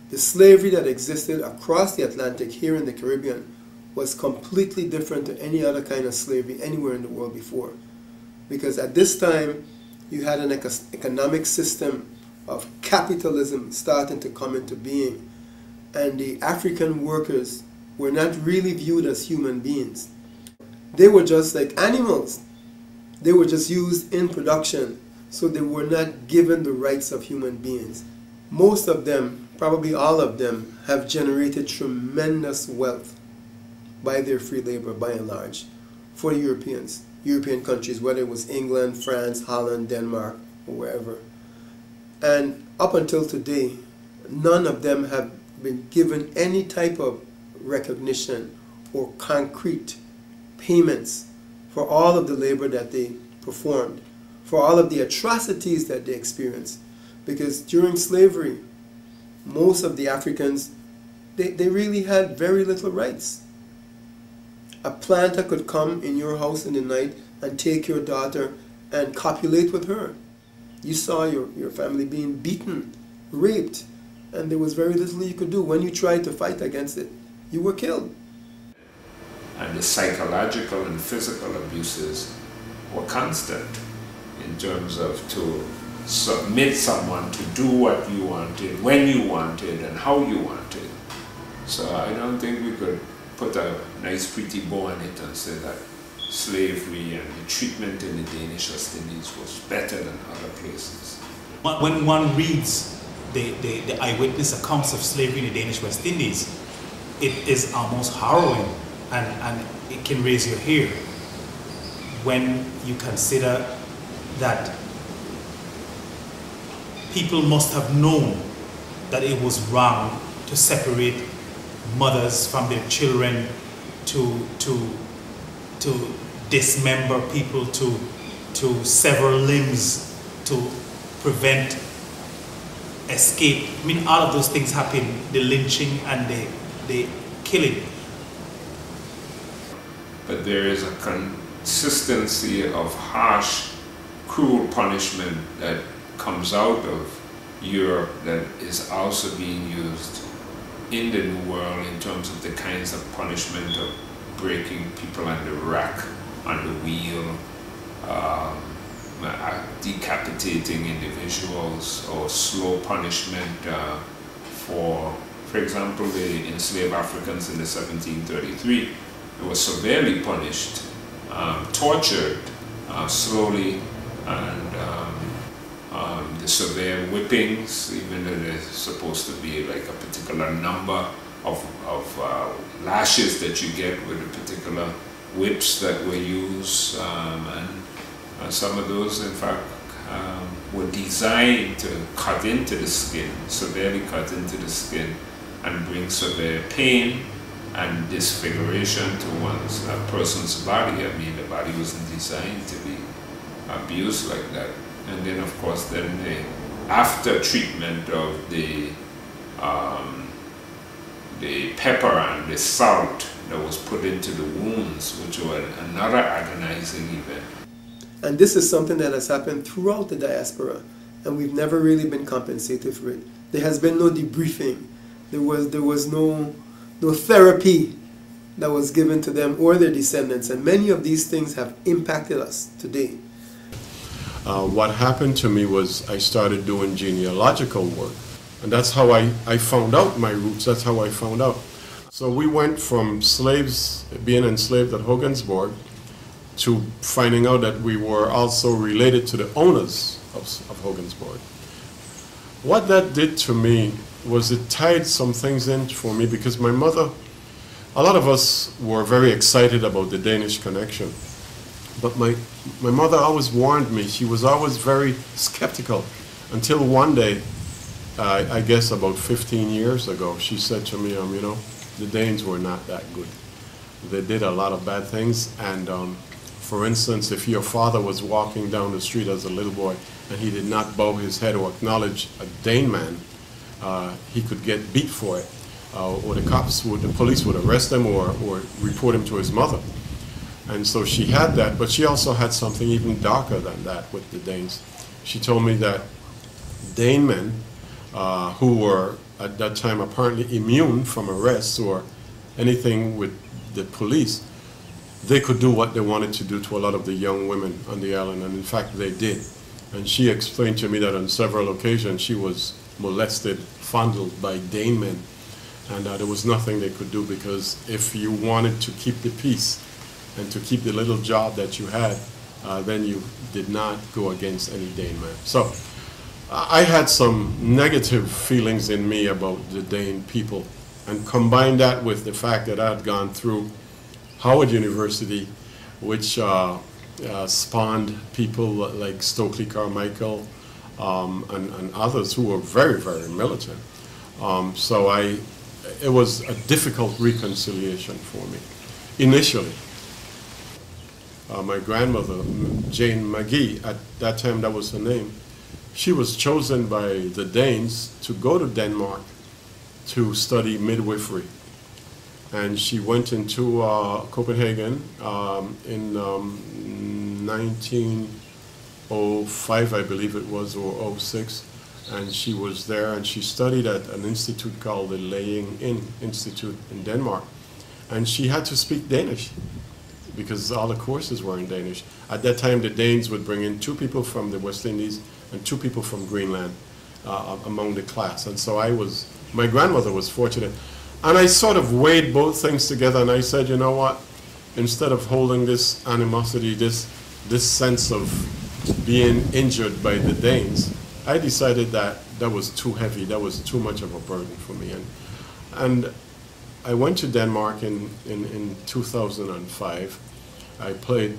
The slavery that existed across the Atlantic here in the Caribbean was completely different to any other kind of slavery anywhere in the world before. Because at this time, you had an economic system of capitalism starting to come into being. And the African workers were not really viewed as human beings. They were just like animals. They were just used in production, so they were not given the rights of human beings. Most of them, probably all of them, have generated tremendous wealth by their free labor, by and large, for the European countries, whether it was England, France, Holland, Denmark, or wherever. And up until today, none of them have been given any type of recognition or concrete payments for all of the labor that they performed, for all of the atrocities that they experienced. Because during slavery, most of the Africans, they really had very little rights. A planter could come in your house in the night and take your daughter and copulate with her. You saw your family being beaten, raped, and there was very little you could do. When you tried to fight against it, you were killed. And the psychological and physical abuses were constant in terms of to submit someone to do what you wanted, when you wanted, and how you wanted. So I don't think we could put a nice pretty bow on it and say that slavery and the treatment in the Danish West Indies was better than other places. When one reads the eyewitness accounts of slavery in the Danish West Indies, it is almost harrowing, and it can raise your hair when you consider that people must have known that it was wrong to separate mothers from their children, to dismember people, to sever limbs, to prevent escape. I mean, all of those things happen, the lynching and the killing. But there is a consistency of harsh, cruel punishment that comes out of Europe that is also being used in the New World in terms of the kinds of punishment of breaking people on the rack, on the wheel, decapitating individuals, or slow punishment for example, the enslaved Africans in the 1733. They were severely punished, tortured slowly, and the severe whippings, even though there's supposed to be like a particular number of lashes that you get with the particular whips that were used, and some of those, in fact, were designed to cut into the skin, severely cut into the skin, and bring severe pain and disfiguration to a person's body. I mean, the body wasn't designed to be abused like that. And then, of course, then the after treatment of the pepper and the salt that was put into the wounds, which were another agonizing event. And this is something that has happened throughout the diaspora, and we've never really been compensated for it. There has been no debriefing. There was no therapy that was given to them or their descendants, and many of these things have impacted us today. What happened to me was I started doing genealogical work, and that's how I found out my roots. That's how I found out. So we went from slaves being enslaved at Hogansborg to finding out that we were also related to the owners of Hogansborg. What that did to me was it tied some things in for me, because my mother, a lot of us were very excited about the Danish connection, but my mother always warned me. She was always very skeptical, until one day, I guess about 15 years ago, she said to me, you know, the Danes were not that good. They did a lot of bad things, and for instance, if your father was walking down the street as a little boy and he did not bow his head or acknowledge a Dane man, he could get beat for it, or the police would arrest him or report him to his mother. And so she had that, but she also had something even darker than that with the Danes. She told me that Dane men who were at that time apparently immune from arrests or anything with the police, they could do what they wanted to do to a lot of the young women on the island, and in fact they did. And she explained to me that on several occasions she was molested, fondled by Dane men, and there was nothing they could do, because if you wanted to keep the peace and to keep the little job that you had, then you did not go against any Dane man. So I had some negative feelings in me about the Dane people, and combine that with the fact that I had gone through Howard University, which spawned people like Stokely Carmichael and others who were very, very militant. So it was a difficult reconciliation for me, initially. My grandmother, Jane McGee, at that time that was her name, she was chosen by the Danes to go to Denmark to study midwifery. And she went into Copenhagen in 1905, I believe it was, or 06. And she was there, and she studied at an institute called the Laying In Institute in Denmark. And she had to speak Danish, because all the courses were in Danish. At that time, the Danes would bring in 2 people from the West Indies and 2 people from Greenland among the class. And so my grandmother was fortunate. And I sort of weighed both things together, and I said, you know what, instead of holding this animosity, this sense of being injured by the Danes, I decided that that was too heavy, that was too much of a burden for me. And I went to Denmark in 2005. I played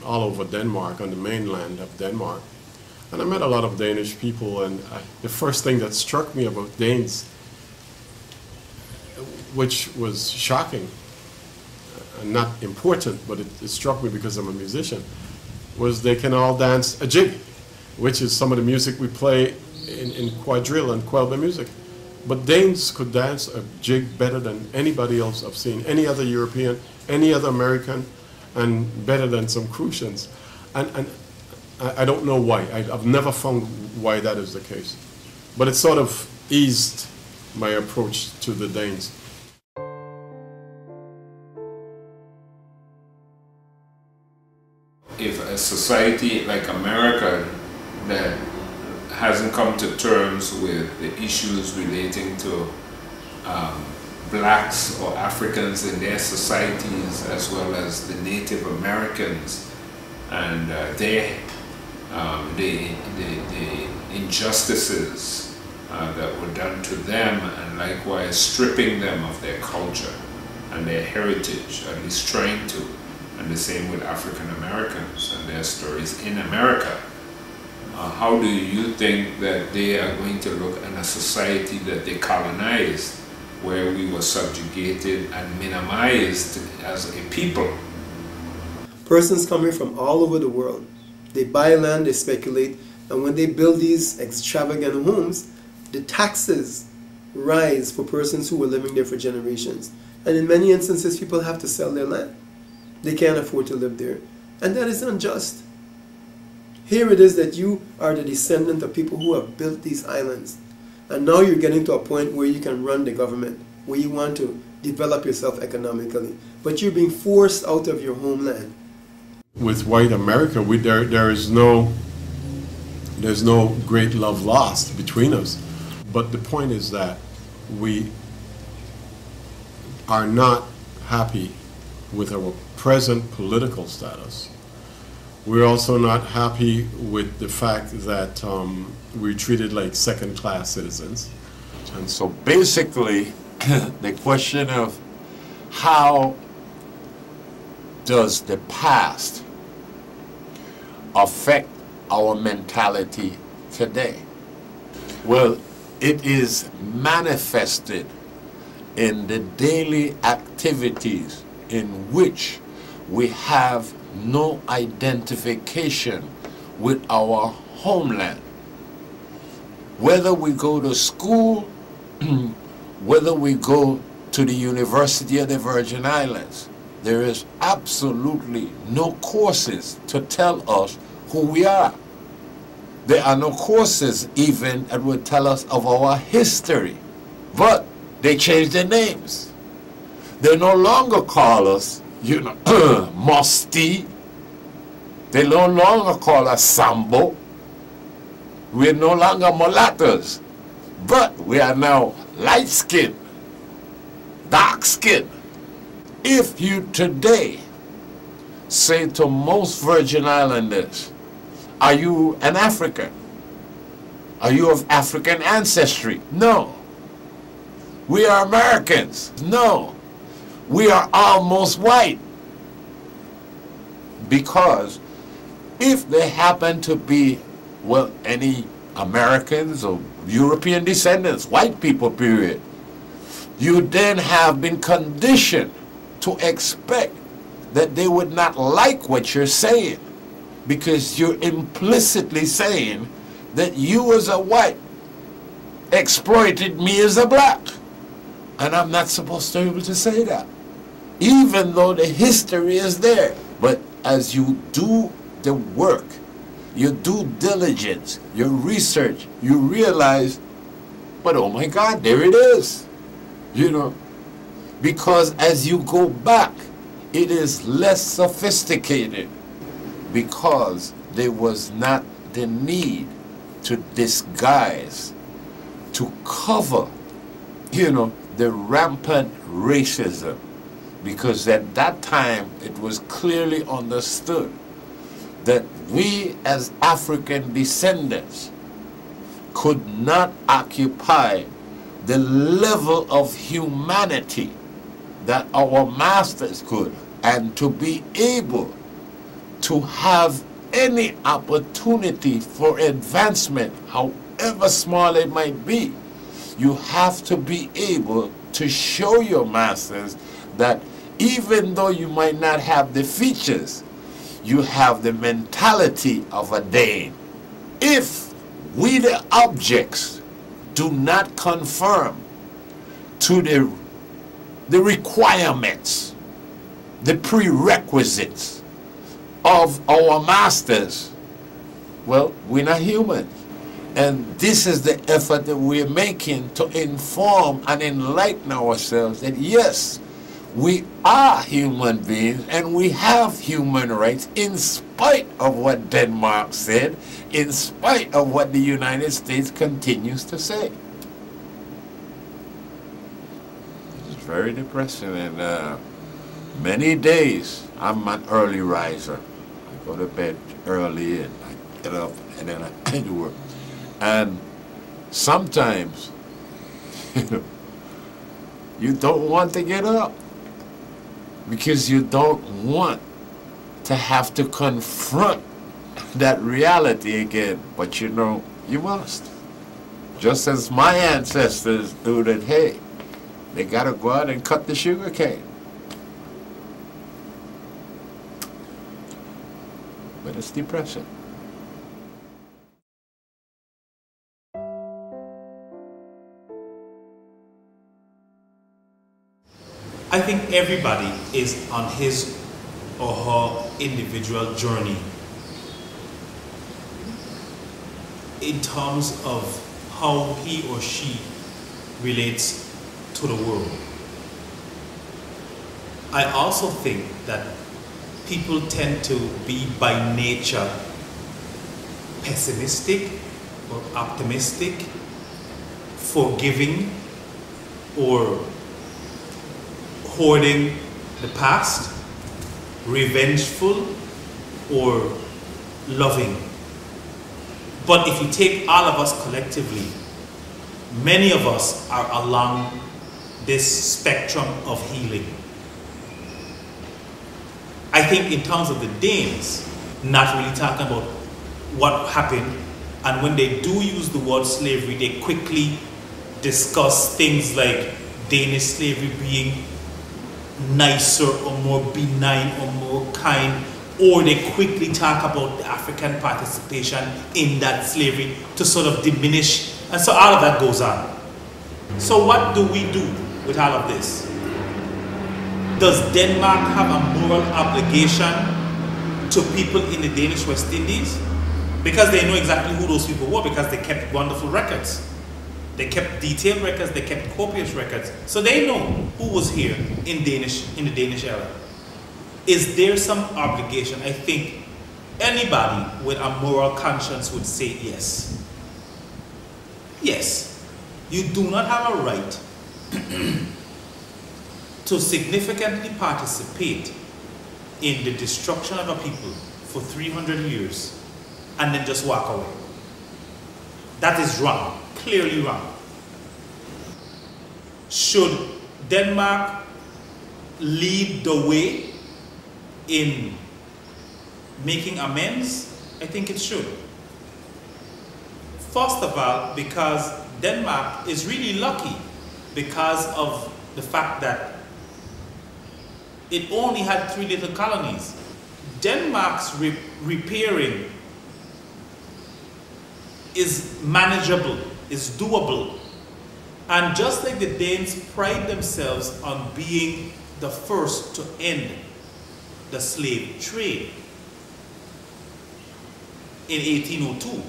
all over Denmark, on the mainland of Denmark. And I met a lot of Danish people, and the first thing that struck me about Danes, which was shocking and not important, but it struck me because I'm a musician, was they can all dance a jig, which is some of the music we play in quadrille and kwelba music. But Danes could dance a jig better than anybody else I've seen, any other European, any other American, and better than some Crucians. And I don't know why. I've never found why that is the case. But it sort of eased my approach to the Danes. If a society like America that hasn't come to terms with the issues relating to blacks or Africans in their societies, as well as the Native Americans, and the injustices that were done to them, and likewise stripping them of their culture and their heritage, at least trying to, and the same with African Americans and their stories in America. How do you think that they are going to look in a society that they colonized, where we were subjugated and minimized as a people? Persons coming from all over the world, they buy land, they speculate, and when they build these extravagant homes, the taxes rise for persons who were living there for generations. And in many instances, people have to sell their land. They can't afford to live there. And that is unjust. Here it is that you are the descendant of people who have built these islands. And now you're getting to a point where you can run the government, where you want to develop yourself economically. But you're being forced out of your homeland. With white America, there's no great love lost between us. But the point is that we are not happy with our present political status. We're also not happy with the fact that we're treated like second-class citizens. And so basically, the question of how does the past affect our mentality today? Well, it is manifested in the daily activities in which we have no identification with our homeland. Whether we go to school, whether we go to the University of the Virgin Islands, there is absolutely no courses to tell us who we are. There are no courses even that would tell us of our history. But they changed their names. They no longer call us, you know, Musti. They no longer call us Sambo. We're no longer mulattoes. But we are now light-skinned, dark-skinned. If you today say to most Virgin Islanders, are you an African? Are you of African ancestry? No. We are Americans. No. We are almost white. Because if they happen to be, well, any Americans or European descendants, white people, period, you then have been conditioned to expect that they would not like what you're saying, because you're implicitly saying that you as a white exploited me as a black. And I'm not supposed to be able to say that, even though the history is there. But as you do the work, your due diligence, your research, you realize, but oh my God, there it is. You know, because as you go back, it is less sophisticated, because there was not the need to disguise, to cover, you know, the rampant racism, because at that time it was clearly understood that we as African descendants could not occupy the level of humanity that our masters could, and to be able to have any opportunity for advancement, however small it might be, you have to be able to show your masters that even though you might not have the features, you have the mentality of a Dane. If we the objects do not conform to the requirements, the prerequisites of our masters, well, we're not human. And this is the effort that we're making to inform and enlighten ourselves that yes, we are human beings and we have human rights, in spite of what Denmark said, in spite of what the United States continues to say. It's very depressing, and many days I'm an early riser. I go to bed early and I get up and then I do work. And sometimes you don't want to get up, because you don't want to have to confront that reality again. But you know, you must. Just as my ancestors do that, hey, they got to go out and cut the sugar cane. But it's depressing. I think everybody is on his or her individual journey in terms of how he or she relates to the world. I also think that people tend to be by nature pessimistic or optimistic, forgiving, or hoarding the past, revengeful, or loving. But if you take all of us collectively, many of us are along this spectrum of healing. I think in terms of the Danes, not really talking about what happened, and when they do use the word slavery, they quickly discuss things like Danish slavery being nicer or more benign or more kind, or they quickly talk about the African participation in that slavery to sort of diminish, and so all of that goes on. So what do we do with all of this? Does Denmark have a moral obligation to people in the Danish West Indies? Because they know exactly who those people were, because they kept wonderful records. They kept detailed records, they kept copious records. So they know who was here in the Danish era. Is there some obligation? I think anybody with a moral conscience would say yes. Yes. You do not have a right to significantly participate in the destruction of a people for 300 years and then just walk away. That is wrong, clearly wrong. Should Denmark lead the way in making amends? I think it should. First of all, because Denmark is really lucky because of the fact that it only had 3 little colonies. Denmark's repairing is manageable, is doable. And just like the Danes pride themselves on being the first to end the slave trade in 1802,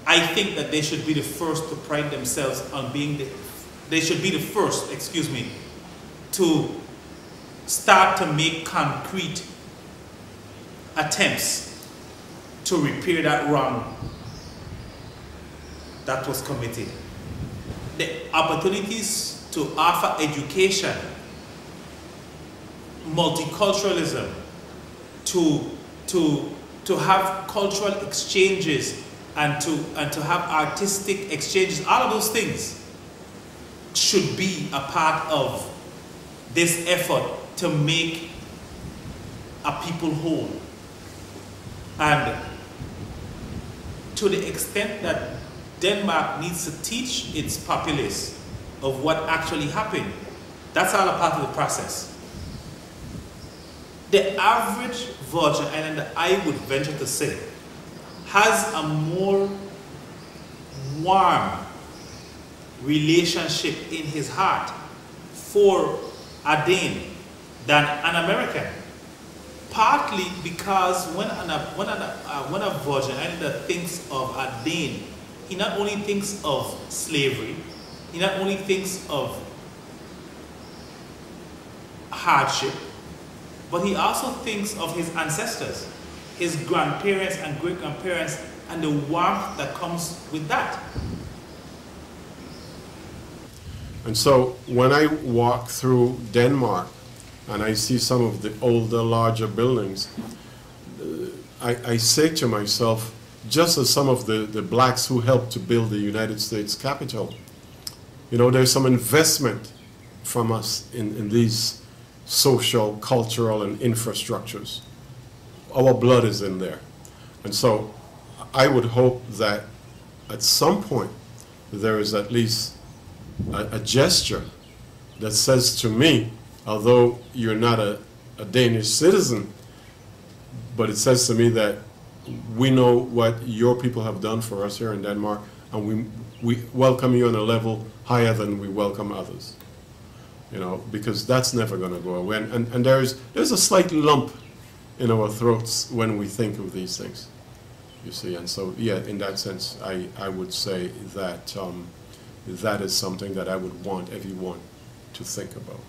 I think that they should be the first to pride themselves on being they should be the first, to start to make concrete attempts to repair that wrong that was committed. The opportunities to offer education, multiculturalism, to have cultural exchanges, and to have artistic exchanges, all of those things should be a part of this effort to make a people whole. And to the extent that Denmark needs to teach its populace of what actually happened, that's all a part of the process. The average Virgin Islander, I would venture to say, has a more warm relationship in his heart for a Dane than an American. Partly because when a Virgin Islander thinks of a Dane, he not only thinks of slavery, he not only thinks of hardship, but he also thinks of his ancestors, his grandparents and great-grandparents, and the warmth that comes with that. And so when I walk through Denmark and I see some of the older, larger buildings, I say to myself, just as some of the blacks who helped to build the United States Capitol, you know, there's some investment from us in these social, cultural, and infrastructures. Our blood is in there. And so I would hope that at some point there is at least a gesture that says to me, although you're not a Danish citizen, but it says to me that we know what your people have done for us here in Denmark, and we welcome you on a level higher than we welcome others. You know, because that's never going to go away. And there's a slight lump in our throats when we think of these things, you see. And so, yeah, in that sense, I would say that that is something that I would want everyone to think about.